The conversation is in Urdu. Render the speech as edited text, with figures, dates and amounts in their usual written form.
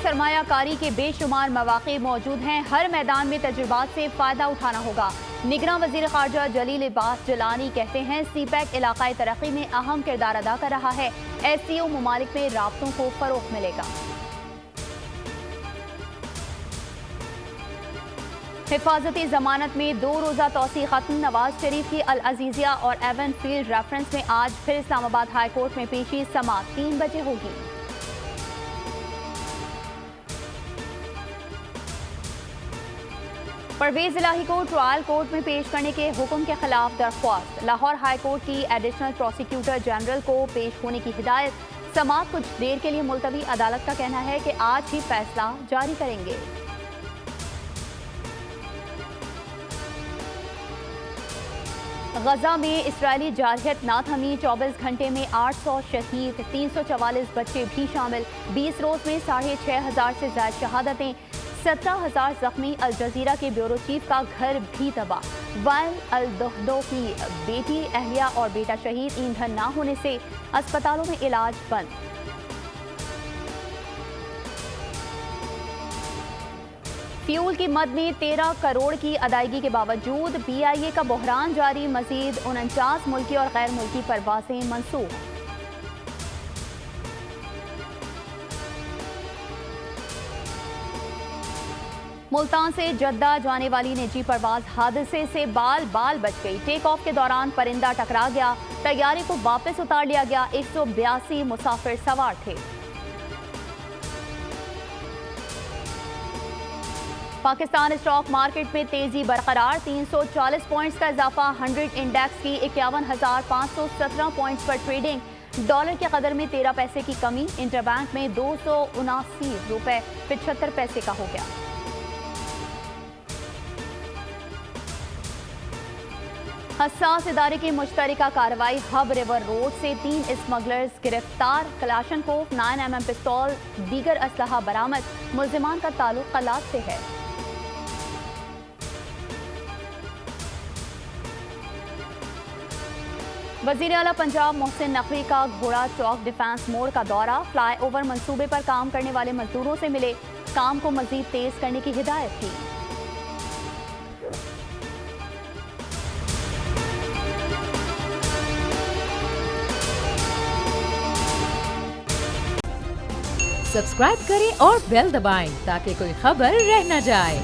سرمایہ کاری کے بے شمار مواقع موجود ہیں، ہر میدان میں تجربات سے فائدہ اٹھانا ہوگا۔ نگراں وزیر خارجہ جلیل عباس جیلانی کہتے ہیں سی پیک علاقائی ترقی میں اہم کردار ادا کر رہا ہے، ایس سی او ممالک میں رابطوں کو فروغ ملے گا۔ حفاظتی ضمانت میں 2 روزہ توسیع ختم، نواز شریف کی العزیزیہ اور ایون فیلڈ ریفرنس میں آج پھر اسلام آباد ہائی کورٹ میں پیشی، سماعت 3 بجے ہوگی۔ پرویز الہی کو ٹرائل کورٹ میں پیش کرنے کے حکم کے خلاف درخواست، لاہور ہائی کورٹ کی ایڈیشنل پروسیکیوٹر جنرل کو پیش ہونے کی ہدایت، سماعت کچھ دیر کے لیے ملتوی، عدالت کا کہنا ہے کہ آج ہی فیصلہ جاری کریں گے۔ غزہ میں اسرائیلی جارحیت نہ تھمی، 24 گھنٹے میں 800 شہید، 344 بچے بھی شامل، 20 روز میں 6500 سے زائد شہادتیں، 17,000 زخمی، الجزیرہ کے بیورو چیف کا گھر بھی تباہ، وائل الدہدو کی بیٹی، اہلیہ اور بیٹا شہید، ایندھن نہ ہونے سے اسپتالوں میں علاج بند۔ فیول کی مد میں 13 کروڑ کی ادائیگی کے باوجود پی آئی اے کا بحران جاری، مزید 49 ملکی اور غیر ملکی پروازیں منسوخ۔ ملتان سے جدہ جانے والی نجی پرواز حادثے سے بال بال بچ گئی، ٹیک آف کے دوران پرندہ ٹکرا گیا، طیارے کو واپس اتار لیا گیا، 182 مسافر سوار تھے۔ پاکستان اسٹاک مارکیٹ میں تیزی برقرار، 340 پوائنٹس کا اضافہ، 100 انڈیکس کی 51,517 پوائنٹس پر ٹریڈنگ، ڈالر کے قدر میں 13 پیسے کی کمی، انٹر بینک میں 279 روپے 75 پیسے کا ہو گیا۔ حساس ادارے کی مشترکہ کارروائی، ہب ریور روڈ سے 3 اسمگلرز گرفتار، کلاشنکوف، 9mm پستول، دیگر اسلحہ برآمد، ملزمان کا تعلق قلات سے ہے۔ وزیر اعلیٰ پنجاب محسن نقوی کا گھوڑا چوک ڈیفنس موڑ کا دورہ، فلائی اوور منصوبے پر کام کرنے والے مزدوروں سے ملے، کام کو مزید تیز کرنے کی ہدایت کی۔ سبسکرائب کریں اور بیل دبائیں تاکہ کوئی خبر رہ نہ جائے۔